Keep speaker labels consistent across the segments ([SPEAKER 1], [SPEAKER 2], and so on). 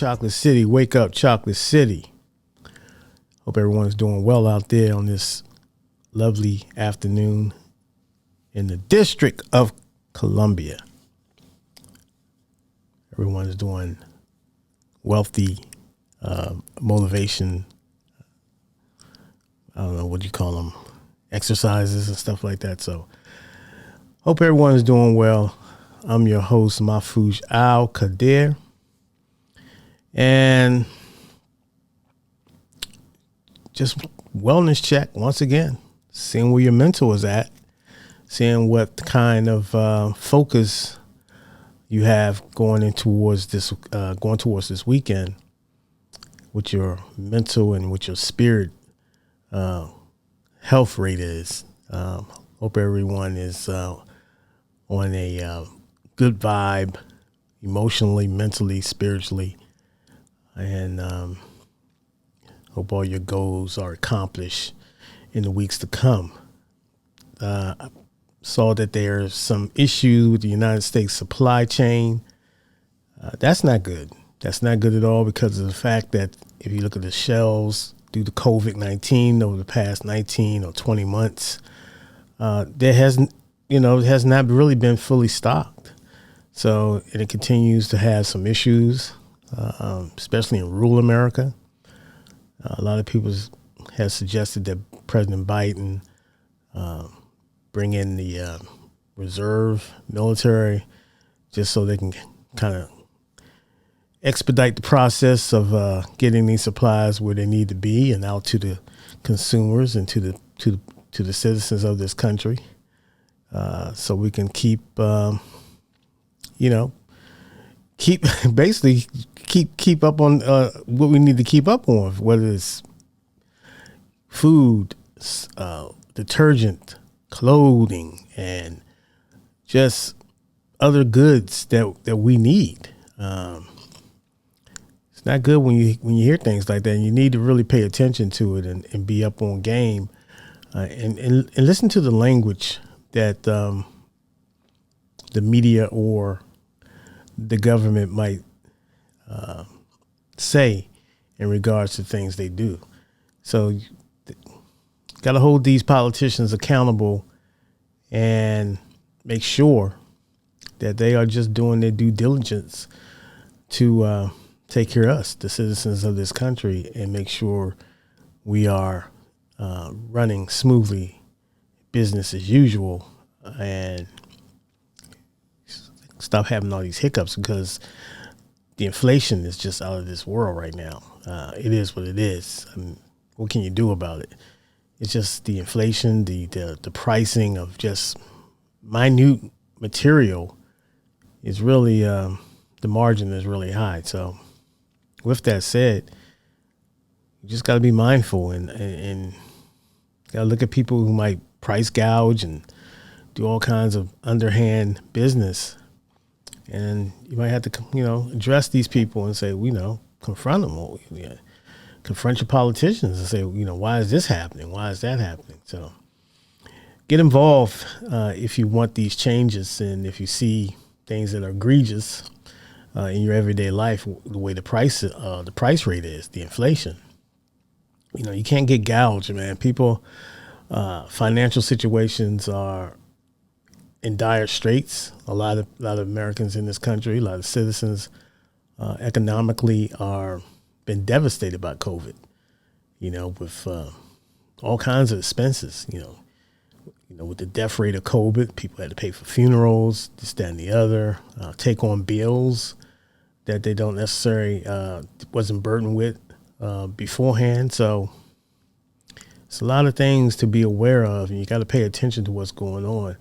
[SPEAKER 1] Chocolate City. Wake up, Chocolate City. Hope everyone's doing well out there on this lovely afternoon in the District of Columbia. Everyone's doing wealthy motivation. I don't know what you call them, exercises and stuff like that. So hope everyone's doing well. I'm your host, Mahfouz Al-Qadir. And just wellness check once again, seeing where your mental is at, seeing what kind of focus you have going towards this weekend, what your mental and what your spirit health rate is. Hope everyone is on a good vibe, emotionally, mentally, spiritually, and hope all your goals are accomplished in the weeks to come. I saw that there's some issue with the United States supply chain. That's not good. That's not good at all because of the fact that if you look at the shelves due to COVID-19 over the past 19 or 20 months, there hasn't, it has not really been fully stocked. So, and it continues to have some issues, especially in rural America. A lot of people have suggested that President Biden bring in the reserve military just so they can kind of expedite the process of getting these supplies where they need to be and out to the consumers and to the citizens of this country, so we can keep up on what we need to keep up on, whether it's food, detergent, clothing, and just other goods that we need. It's not good when you hear things like that, and you need to really pay attention to it and be up on game, and listen to the language that the media or the government might say in regards to things they do. So got to hold these politicians accountable and make sure that they are just doing their due diligence to take care of us, the citizens of this country, and make sure we are running smoothly, business as usual, and stop having all these hiccups, because the inflation is just out of this world right now. It is what it is. I mean, what can you do about it? It's just the inflation, the pricing of just minute material is really, the margin is really high. So with that said, you just got to be mindful and got to look at people who might price gouge and do all kinds of underhand business. And you might have to, address these people and say, confront them. Confront your politicians and say, why is this happening? Why is that happening? So get involved if you want these changes, and if you see things that are egregious in your everyday life, the way the price rate is, the inflation. You can't get gouged, man. People, financial situations are in dire straits. A lot of Americans in this country, a lot of citizens, economically are been devastated by COVID. With all kinds of expenses. With the death rate of COVID, people had to pay for funerals, this, that, and the other. Take on bills that they don't necessarily wasn't burdened with beforehand. So it's a lot of things to be aware of, and you got to pay attention to what's going on,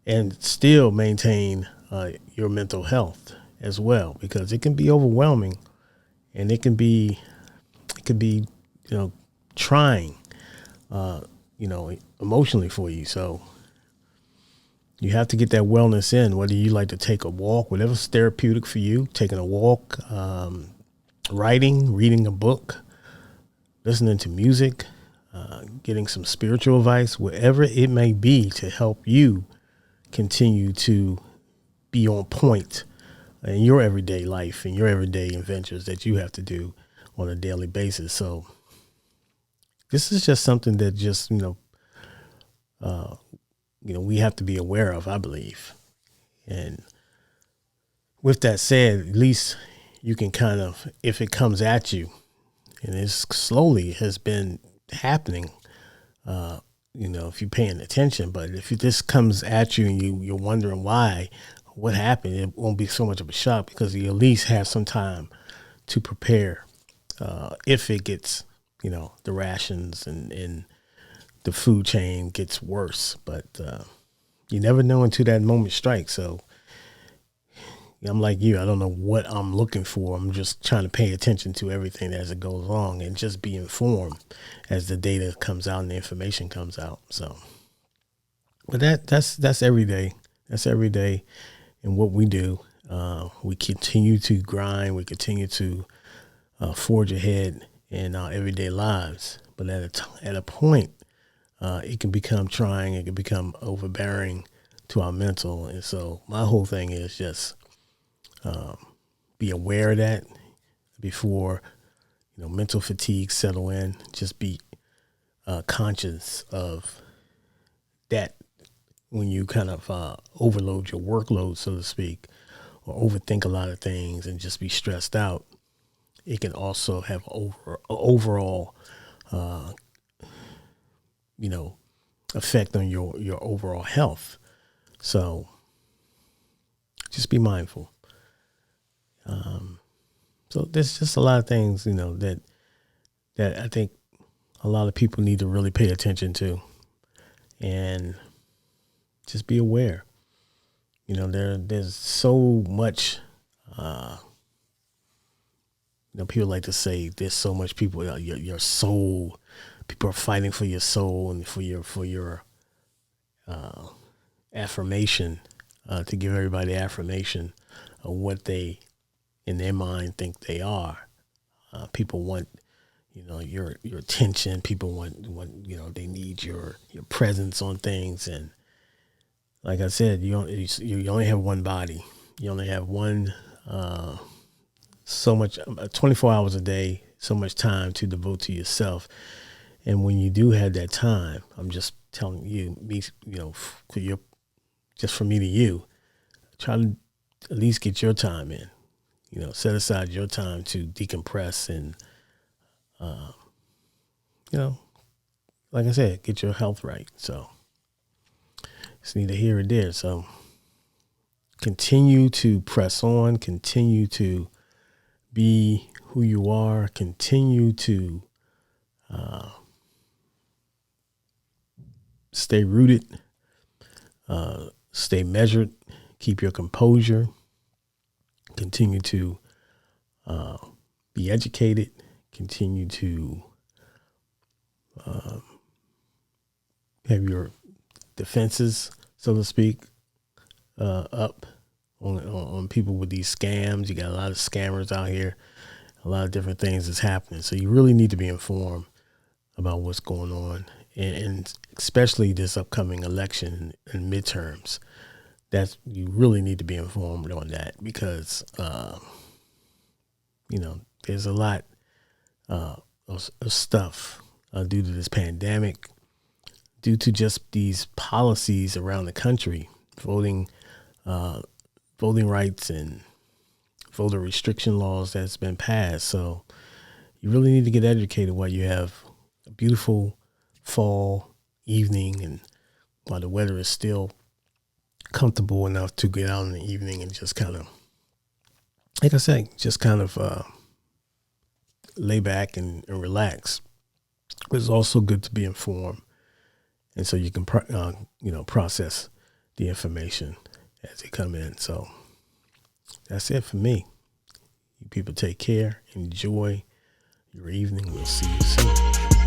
[SPEAKER 1] and still maintain your mental health as well, because it can be overwhelming, and it can be trying, emotionally for you. So you have to get that wellness in, whether you like to take a walk, whatever's therapeutic for you, taking a walk, reading a book, listening to music, getting some spiritual advice, whatever it may be to help you continue to be on point in your everyday life and your everyday adventures that you have to do on a daily basis. So this is just something that just, we have to be aware of, I believe. And with that said, at least you can kind of, if it comes at you, and it slowly has been happening, if you're paying attention, but if this comes at you and you're wondering why, what happened, it won't be so much of a shock because you at least have some time to prepare if it gets, the rations and the food chain gets worse. But you never know until that moment strikes. So I'm like you. I don't know what I'm looking for. I'm just trying to pay attention to everything as it goes along and just be informed as the data comes out and the information comes out. So, but that's every day. That's every day in what we do. We continue to grind. We continue to forge ahead in our everyday lives. But at a point, it can become trying. It can become overbearing to our mental. And so my whole thing is just be aware of that before mental fatigue settle in. Just be conscious of that when you kind of overload your workload, so to speak, or overthink a lot of things and just be stressed out. It can also have overall effect on your overall health. So just be mindful. So there's just a lot of things, that I think a lot of people need to really pay attention to and just be aware. There's so much, people like to say there's so much people, your soul, people are fighting for your soul and for your affirmation, to give everybody affirmation of what they in their mind think they are. People want, your attention. People want, they need your presence on things. And like I said, you only have one body. You only have one, so much, 24 hours a day, so much time to devote to yourself. And when you do have that time, I'm just telling you, just from me to you, try to at least get your time in. Set aside your time to decompress and, like I said, get your health right. So it's neither here or there. So continue to press on, continue to be who you are, continue to stay rooted, stay measured, keep your composure, continue to be educated, continue to have your defenses, so to speak, up on people with these scams. You got a lot of scammers out here, a lot of different things that's happening. So you really need to be informed about what's going on, and especially this upcoming election and midterms. You really need to be informed on that because, there's a lot of stuff due to this pandemic, due to just these policies around the country, voting rights and voter restriction laws that's been passed. So you really need to get educated while you have a beautiful fall evening and while the weather is still comfortable enough to get out in the evening and just kind of, like I said, just kind of lay back and relax. But it's also good to be informed, and so you can process the information as they come in. So that's it for me. You people take care, enjoy your evening. We'll see you soon.